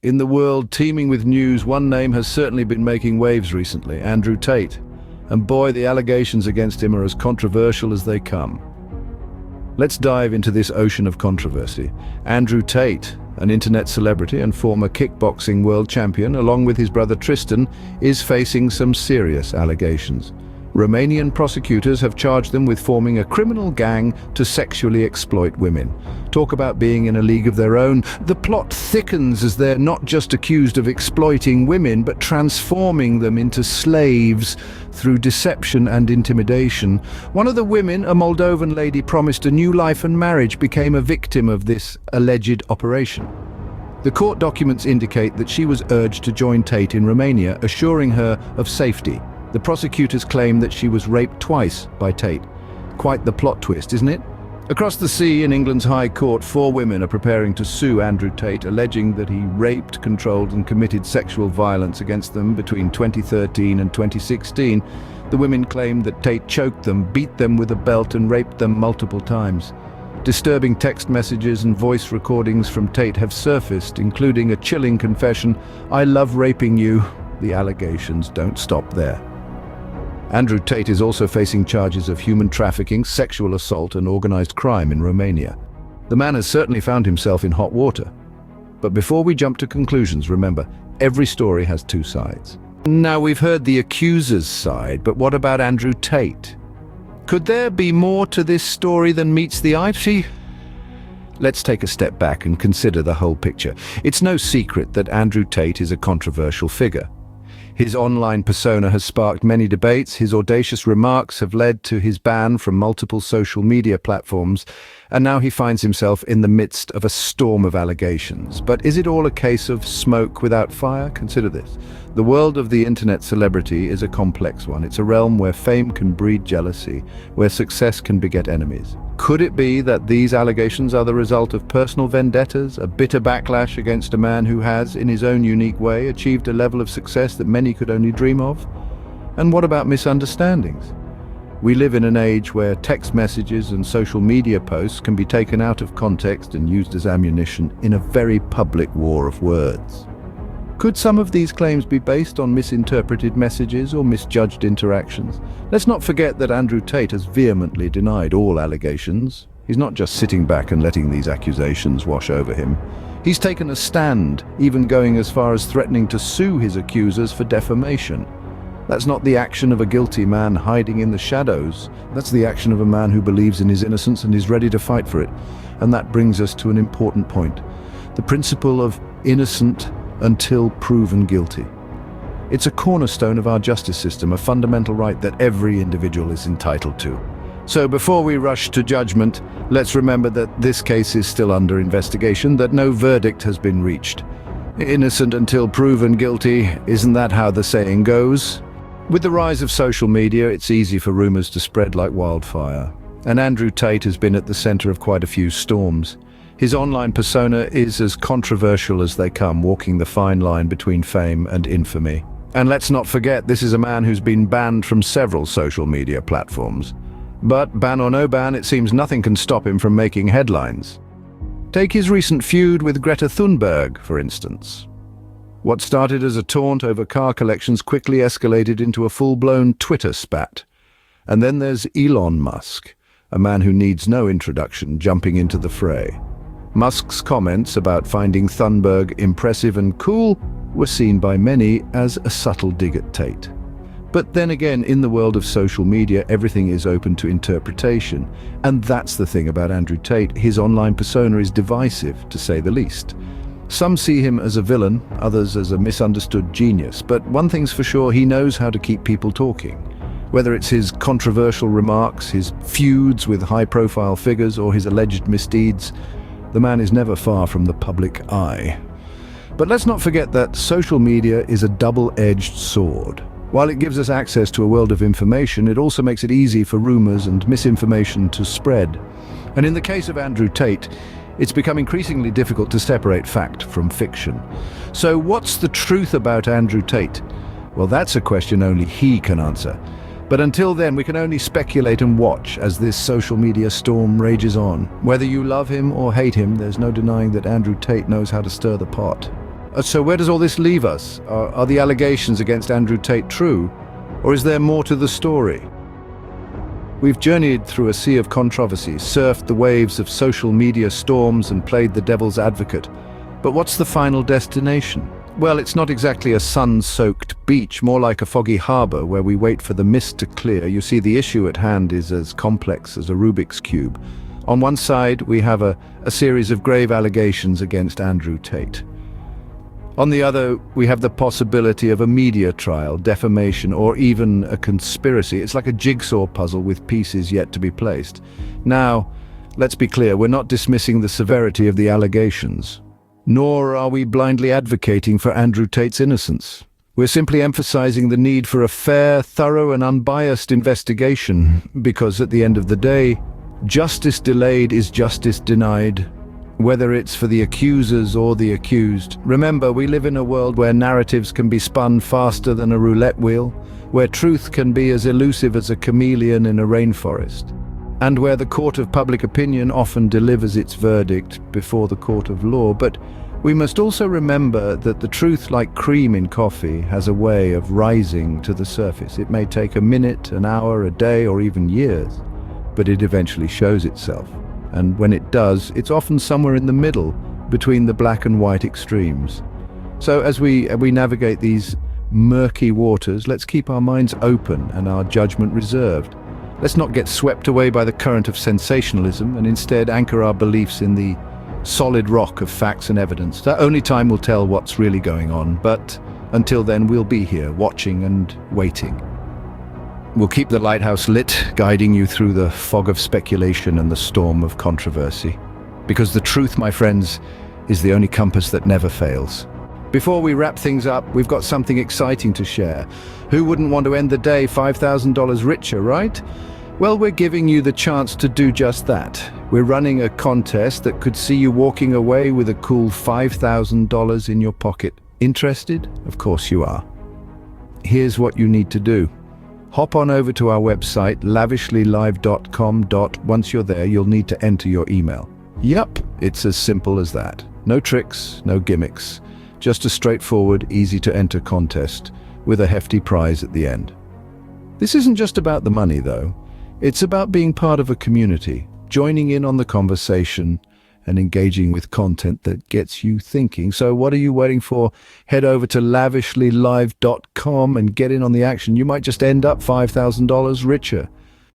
In the world teeming with news, one name has certainly been making waves recently: Andrew Tate. And boy, the allegations against him are as controversial as they come. Let's dive into this ocean of controversy. Andrew Tate, an internet celebrity and former kickboxing world champion, along with his brother Tristan, is facing some serious allegations. Romanian prosecutors have charged them with forming a criminal gang to sexually exploit women. Talk about being in a league of their own. The plot thickens as they're not just accused of exploiting women, but transforming them into slaves through deception and intimidation. One of the women, a Moldovan lady promised a new life and marriage, became a victim of this alleged operation. The court documents indicate that she was urged to join Tate in Romania, assuring her of safety. The prosecutors claim that she was raped twice by Tate. Quite the plot twist, isn't it? Across the sea in England's High Court, 4 women are preparing to sue Andrew Tate, alleging that he raped, controlled and committed sexual violence against them between 2013 and 2016. The women claim that Tate choked them, beat them with a belt and raped them multiple times. Disturbing text messages and voice recordings from Tate have surfaced, including a chilling confession: "I love raping you." The allegations don't stop there. Andrew Tate is also facing charges of human trafficking, sexual assault and organized crime in Romania. The man has certainly found himself in hot water. But before we jump to conclusions, remember, every story has 2 sides. Now, we've heard the accuser's side, but what about Andrew Tate? Could there be more to this story than meets the eye? Let's take a step back and consider the whole picture. It's no secret that Andrew Tate is a controversial figure. His online persona has sparked many debates. His audacious remarks have led to his ban from multiple social media platforms, and now he finds himself in the midst of a storm of allegations. But is it all a case of smoke without fire? Consider this. The world of the internet celebrity is a complex one. It's a realm where fame can breed jealousy, where success can beget enemies. Could it be that these allegations are the result of personal vendettas, a bitter backlash against a man who has, in his own unique way, achieved a level of success that many could only dream of? And what about misunderstandings? We live in an age where text messages and social media posts can be taken out of context and used as ammunition in a very public war of words. Could some of these claims be based on misinterpreted messages or misjudged interactions? Let's not forget that Andrew Tate has vehemently denied all allegations. He's not just sitting back and letting these accusations wash over him. He's taken a stand, even going as far as threatening to sue his accusers for defamation. That's not the action of a guilty man hiding in the shadows. That's the action of a man who believes in his innocence and is ready to fight for it. And that brings us to an important point: the principle of innocent until proven guilty. It's a cornerstone of our justice system, a fundamental right that every individual is entitled to. So before we rush to judgment, let's remember that this case is still under investigation, that no verdict has been reached. Innocent until proven guilty, isn't that how the saying goes? With the rise of social media, it's easy for rumors to spread like wildfire. And Andrew Tate has been at the center of quite a few storms. His online persona is as controversial as they come, walking the fine line between fame and infamy. And let's not forget, this is a man who's been banned from several social media platforms. But ban or no ban, it seems nothing can stop him from making headlines. Take his recent feud with Greta Thunberg, for instance. What started as a taunt over car collections quickly escalated into a full-blown Twitter spat. And then there's Elon Musk, a man who needs no introduction, jumping into the fray. Musk's comments about finding Thunberg impressive and cool were seen by many as a subtle dig at Tate. But then again, in the world of social media, everything is open to interpretation. And that's the thing about Andrew Tate. His online persona is divisive, to say the least. Some see him as a villain, others as a misunderstood genius. But one thing's for sure, he knows how to keep people talking. Whether it's his controversial remarks, his feuds with high-profile figures, or his alleged misdeeds, the man is never far from the public eye. But let's not forget that social media is a double-edged sword. While it gives us access to a world of information, it also makes it easy for rumors and misinformation to spread. And in the case of Andrew Tate, it's become increasingly difficult to separate fact from fiction. So what's the truth about Andrew Tate? Well, that's a question only he can answer. But until then, we can only speculate and watch as this social media storm rages on. Whether you love him or hate him, there's no denying that Andrew Tate knows how to stir the pot. So where does all this leave us? Are the allegations against Andrew Tate true? Or is there more to the story? We've journeyed through a sea of controversy, surfed the waves of social media storms and played the devil's advocate. But what's the final destination? Well, it's not exactly a sun-soaked beach, more like a foggy harbor where we wait for the mist to clear. You see, the issue at hand is as complex as a Rubik's Cube. On one side, we have a series of grave allegations against Andrew Tate. On the other, we have the possibility of a media trial, defamation, or even a conspiracy. It's like a jigsaw puzzle with pieces yet to be placed. Now, let's be clear, we're not dismissing the severity of the allegations, nor are we blindly advocating for Andrew Tate's innocence. We're simply emphasizing the need for a fair, thorough, and unbiased investigation, because at the end of the day, justice delayed is justice denied, whether it's for the accusers or the accused. Remember, we live in a world where narratives can be spun faster than a roulette wheel, where truth can be as elusive as a chameleon in a rainforest, and where the court of public opinion often delivers its verdict before the court of law. But we must also remember that the truth, like cream in coffee, has a way of rising to the surface. It may take a minute, an hour, a day, or even years, but it eventually shows itself. And when it does, it's often somewhere in the middle, between the black and white extremes. So as we navigate these murky waters, let's keep our minds open and our judgment reserved. Let's not get swept away by the current of sensationalism, and instead anchor our beliefs in the solid rock of facts and evidence. That only time will tell what's really going on, but until then we'll be here, watching and waiting. We'll keep the lighthouse lit, guiding you through the fog of speculation and the storm of controversy. Because the truth, my friends, is the only compass that never fails. Before we wrap things up, we've got something exciting to share. Who wouldn't want to end the day $5,000 richer, right? Well, we're giving you the chance to do just that. We're running a contest that could see you walking away with a cool $5,000 in your pocket. Interested? Of course you are. Here's what you need to do. Hop on over to our website, lavishlylive.com. Once you're there, you'll need to enter your email. Yup, it's as simple as that. No tricks, no gimmicks. Just a straightforward, easy-to-enter contest with a hefty prize at the end. This isn't just about the money, though. It's about being part of a community, joining in on the conversation, and engaging with content that gets you thinking. So what are you waiting for? Head over to lavishlylive.com and get in on the action. You might just end up $5,000 richer.